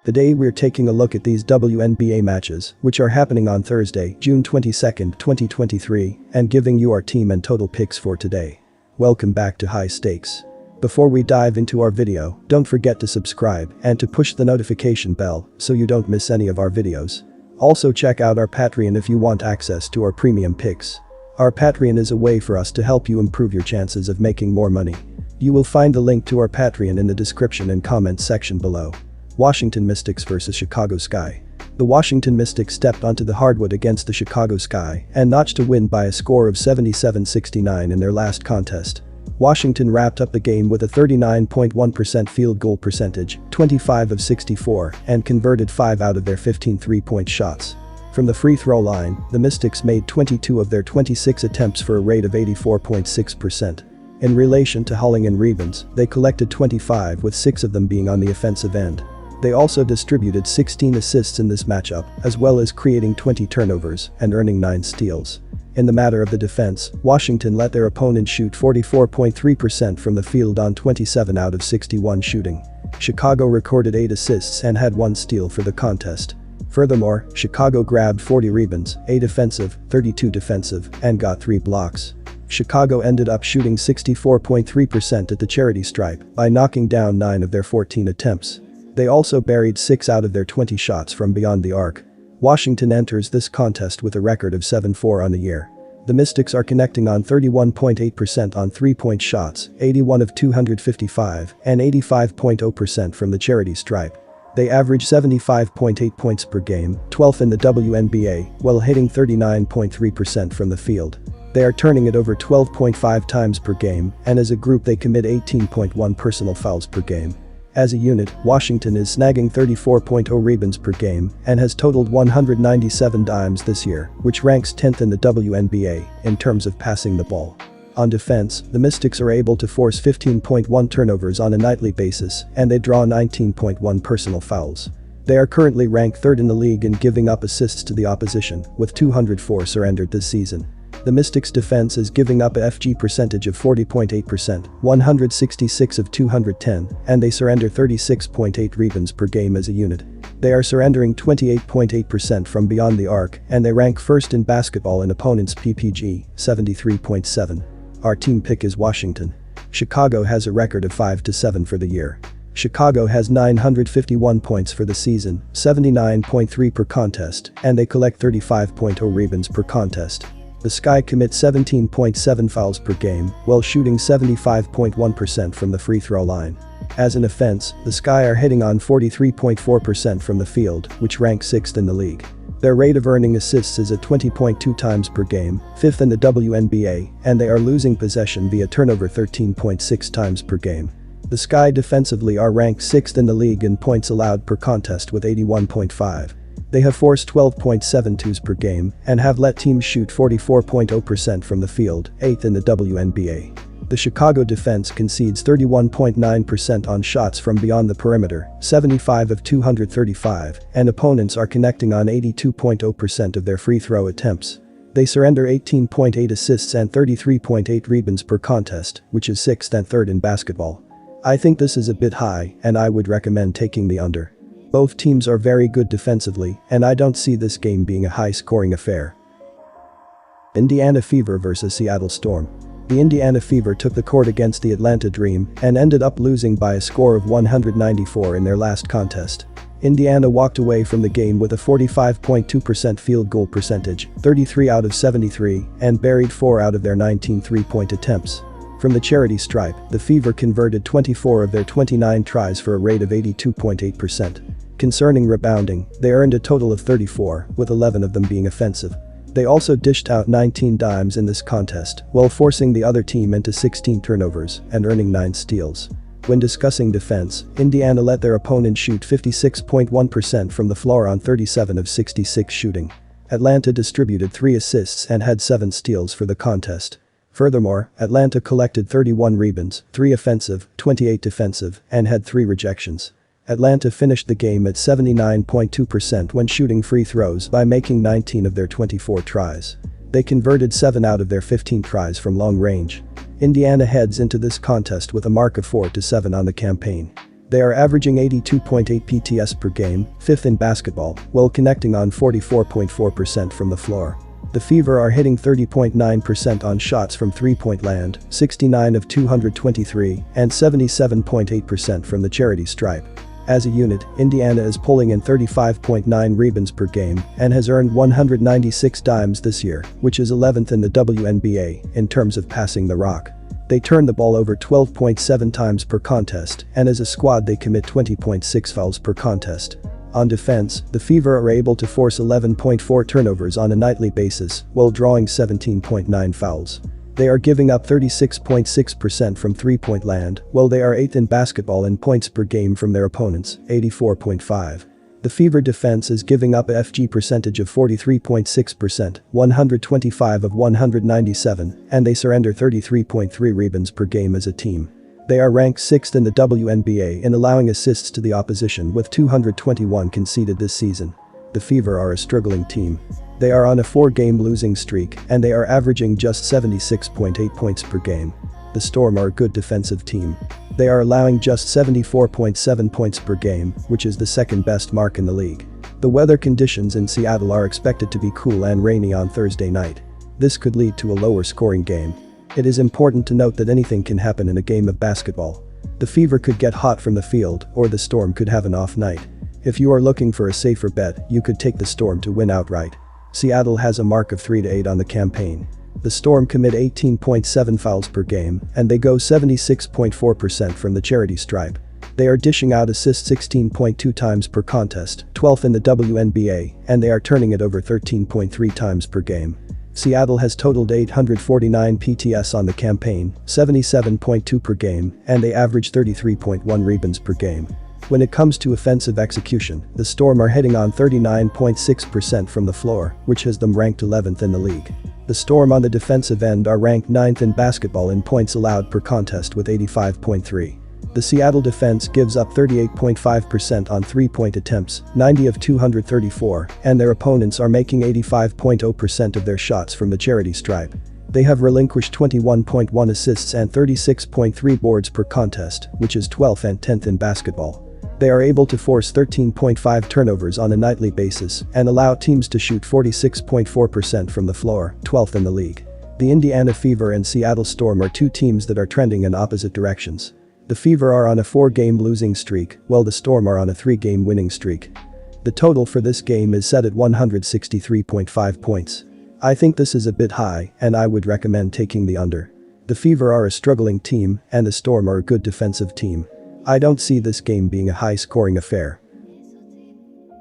Today we're taking a look at these WNBA matches, which are happening on Thursday, June 22, 2023, and giving you our team and total picks for today. Welcome back to High Stakes. Before we dive into our video, don't forget to subscribe and to push the notification bell so you don't miss any of our videos. Also check out our Patreon if you want access to our premium picks. Our Patreon is a way for us to help you improve your chances of making more money. You will find the link to our Patreon in the description and comments section below. Washington Mystics vs Chicago Sky. The Washington Mystics stepped onto the hardwood against the Chicago Sky and notched a win by a score of 77-69 in their last contest. Washington wrapped up the game with a 39.1% field goal percentage, 25 of 64, and converted 5 out of their 15 three-point shots. From the free throw line, the Mystics made 22 of their 26 attempts for a rate of 84.6%. In relation to hauling in rebounds, they collected 25 with 6 of them being on the offensive end. They also distributed 16 assists in this matchup, as well as creating 20 turnovers and earning 9 steals. In the matter of the defense, Washington let their opponent shoot 44.3% from the field on 27 out of 61 shooting. Chicago recorded 8 assists and had 1 steal for the contest. Furthermore, Chicago grabbed 40 rebounds, 8 offensive, 32 defensive, and got 3 blocks. Chicago ended up shooting 64.3% at the charity stripe by knocking down 9 of their 14 attempts. They also buried 6 out of their 20 shots from beyond the arc. Washington enters this contest with a record of 7-4 on the year. The Mystics are connecting on 31.8% on three-point shots, 81 of 255, and 85.0% from the charity stripe. They average 75.8 points per game, 12th in the WNBA, while hitting 39.3% from the field. They are turning it over 12.5 times per game, and as a group they commit 18.1 personal fouls per game. As a unit, Washington is snagging 34.0 rebounds per game and has totaled 197 dimes this year, which ranks 10th in the WNBA in terms of passing the ball. On defense, the Mystics are able to force 15.1 turnovers on a nightly basis, and they draw 19.1 personal fouls. They are currently ranked 3rd in the league in giving up assists to the opposition, with 204 surrendered this season. The Mystics' defense is giving up a FG percentage of 40.8%, 166 of 210, and they surrender 36.8 rebounds per game as a unit. They are surrendering 28.8% from beyond the arc, and they rank 1st in basketball in opponents' PPG, 73.7. Our team pick is Washington. Chicago has a record of 5-7 for the year. Chicago has 951 points for the season, 79.3 per contest, and they collect 35.0 rebounds per contest. The Sky commits 17.7 fouls per game, while shooting 75.1% from the free throw line. As an offense, the Sky are hitting on 43.4% from the field, which ranks 6th in the league. Their rate of earning assists is at 20.2 times per game, 5th in the WNBA, and they are losing possession via turnover 13.6 times per game. The Sky defensively are ranked 6th in the league in points allowed per contest with 81.5. They have forced 12.7 twos per game and have let teams shoot 44.0% from the field, 8th in the WNBA. The Chicago defense concedes 31.9% on shots from beyond the perimeter, 75 of 235, and opponents are connecting on 82.0% of their free throw attempts. They surrender 18.8 assists and 33.8 rebounds per contest, which is 6th and 3rd in basketball. I think this is a bit high, and I would recommend taking the under. Both teams are very good defensively, and I don't see this game being a high-scoring affair. Indiana Fever vs Seattle Storm. The Indiana Fever took the court against the Atlanta Dream and ended up losing by a score of 194 in their last contest. Indiana walked away from the game with a 45.2% field goal percentage, 33 out of 73, and buried 4 out of their 19 three-point attempts. From the charity stripe, the Fever converted 24 of their 29 tries for a rate of 82.8%. Concerning rebounding, they earned a total of 34, with 11 of them being offensive. They also dished out 19 dimes in this contest, while forcing the other team into 16 turnovers and earning 9 steals. When discussing defense, Indiana let their opponent shoot 56.1% from the floor on 37 of 66 shooting. Atlanta distributed 3 assists and had 7 steals for the contest. Furthermore, Atlanta collected 31 rebounds, 3 offensive, 28 defensive, and had 3 rejections. Atlanta finished the game at 79.2% when shooting free throws by making 19 of their 24 tries. They converted 7 out of their 15 tries from long range. Indiana heads into this contest with a mark of 4-7 on the campaign. They are averaging 82.8 PTS per game, 5th in basketball, while connecting on 44.4% from the floor. The Fever are hitting 30.9% on shots from three-point land, 69 of 223, and 77.8% from the charity stripe. As a unit, Indiana is pulling in 35.9 rebounds per game and has earned 196 dimes this year, which is 11th in the WNBA in terms of passing the rock. They turn the ball over 12.7 times per contest, and as a squad they commit 20.6 fouls per contest. On defense, the Fever are able to force 11.4 turnovers on a nightly basis while drawing 17.9 fouls. They are giving up 36.6% from three-point land, while they are 8th in basketball in points per game from their opponents, 84.5. The Fever defense is giving up a FG percentage of 43.6%, 125 of 197, and they surrender 33.3 rebounds per game as a team. They are ranked 6th in the WNBA in allowing assists to the opposition with 221 conceded this season. The Fever are a struggling team. They are on a 4-game losing streak and they are averaging just 76.8 points per game. The Storm are a good defensive team. They are allowing just 74.7 points per game, which is the second best mark in the league. The weather conditions in Seattle are expected to be cool and rainy on Thursday night. This could lead to a lower scoring game. It is important to note that anything can happen in a game of basketball. The Fever could get hot from the field, or the Storm could have an off night. If you are looking for a safer bet, you could take the Storm to win outright. Seattle has a mark of 3-8 on the campaign. The Storm commit 18.7 fouls per game, and they go 76.4% from the charity stripe. They are dishing out assists 16.2 times per contest, 12th in the WNBA, and they are turning it over 13.3 times per game. Seattle has totaled 849 PTS on the campaign, 77.2 per game, and they average 33.1 rebounds per game. When it comes to offensive execution, the Storm are hitting on 39.6% from the floor, which has them ranked 11th in the league. The Storm on the defensive end are ranked 9th in basketball in points allowed per contest with 85.3. The Seattle defense gives up 38.5% on three-point attempts, 90 of 234, and their opponents are making 85.0% of their shots from the charity stripe. They have relinquished 21.1 assists and 36.3 boards per contest, which is 12th and 10th in basketball. They are able to force 13.5 turnovers on a nightly basis and allow teams to shoot 46.4% from the floor, 12th in the league. The Indiana Fever and Seattle Storm are two teams that are trending in opposite directions. The Fever are on a 4-game losing streak, while the Storm are on a 3-game winning streak. The total for this game is set at 163.5 points. I think this is a bit high, and I would recommend taking the under. The Fever are a struggling team, and the Storm are a good defensive team. I don't see this game being a high-scoring affair.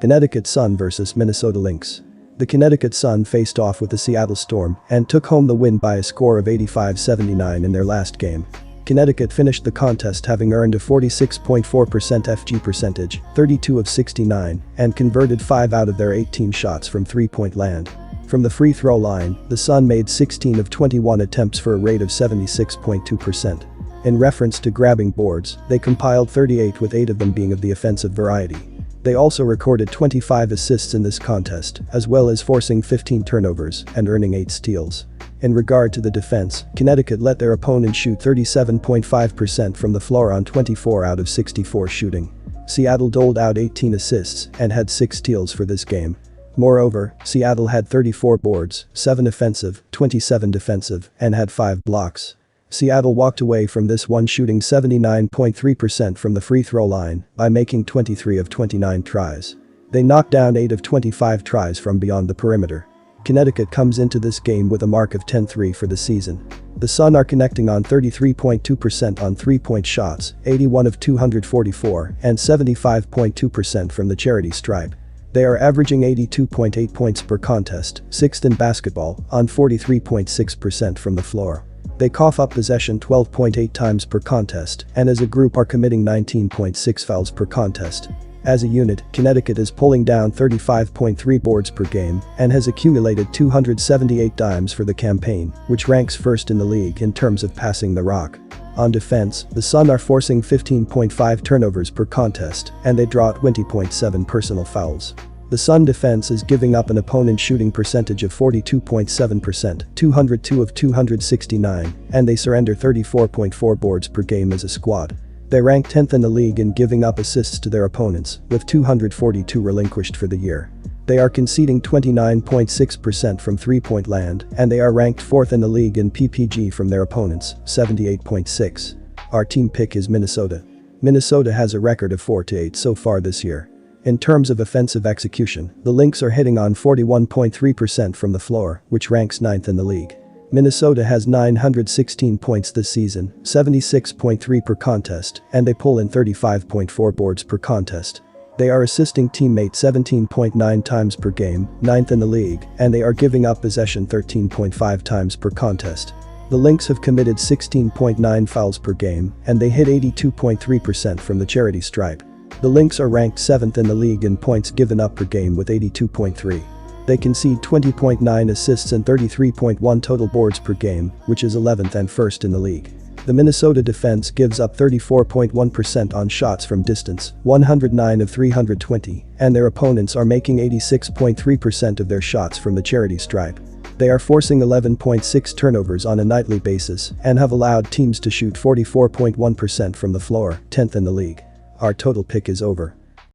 Connecticut Sun vs Minnesota Lynx. The Connecticut Sun faced off with the Seattle Storm and took home the win by a score of 85-79 in their last game. Connecticut finished the contest having earned a 46.4% FG percentage, 32 of 69, and converted 5 out of their 18 shots from three-point land. From the free throw line, the Sun made 16 of 21 attempts for a rate of 76.2%. In reference to grabbing boards, they compiled 38 with 8 of them being of the offensive variety. They also recorded 25 assists in this contest, as well as forcing 15 turnovers and earning 8 steals. In regard to the defense, Connecticut let their opponent shoot 37.5% from the floor on 24 out of 64 shooting. Seattle doled out 18 assists and had 6 steals for this game. Moreover, Seattle had 34 boards, 7 offensive, 27 defensive, and had 5 blocks. Seattle walked away from this one shooting 79.3% from the free throw line by making 23 of 29 tries. They knocked down 8 of 25 tries from beyond the perimeter. Connecticut comes into this game with a mark of 10-3 for the season. The Sun are connecting on 33.2% on three-point shots, 81 of 244, and 75.2% from the charity stripe. They are averaging 82.8 points per contest, 6th in basketball, on 43.6% from the floor. They cough up possession 12.8 times per contest, and as a group are committing 19.6 fouls per contest. As a unit, Connecticut is pulling down 35.3 boards per game and has accumulated 278 dimes for the campaign, which ranks first in the league in terms of passing the rock. On defense, the Sun are forcing 15.5 turnovers per contest and they draw 20.7 personal fouls. The Sun defense is giving up an opponent shooting percentage of 42.7%, 202 of 269, and they surrender 34.4 boards per game as a squad. They rank 10th in the league in giving up assists to their opponents, with 242 relinquished for the year. They are conceding 29.6% from three-point land, and they are ranked 4th in the league in PPG from their opponents, 78.6. Our team pick is Minnesota. Minnesota has a record of 4-8 so far this year. In terms of offensive execution, the Lynx are hitting on 41.3% from the floor, which ranks 9th in the league. Minnesota has 916 points this season, 76.3 per contest, and they pull in 35.4 boards per contest. They are assisting teammates 17.9 times per game, 9th in the league, and they are giving up possession 13.5 times per contest. The Lynx have committed 16.9 fouls per game, and they hit 82.3% from the charity stripe. The Lynx are ranked 7th in the league in points given up per game with 82.3. They concede 20.9 assists and 33.1 total boards per game, which is 11th and 1st in the league. The Minnesota defense gives up 34.1% on shots from distance, 109 of 320, and their opponents are making 86.3% of their shots from the charity stripe. They are forcing 11.6 turnovers on a nightly basis and have allowed teams to shoot 44.1% from the floor, 10th in the league. Our total pick is over.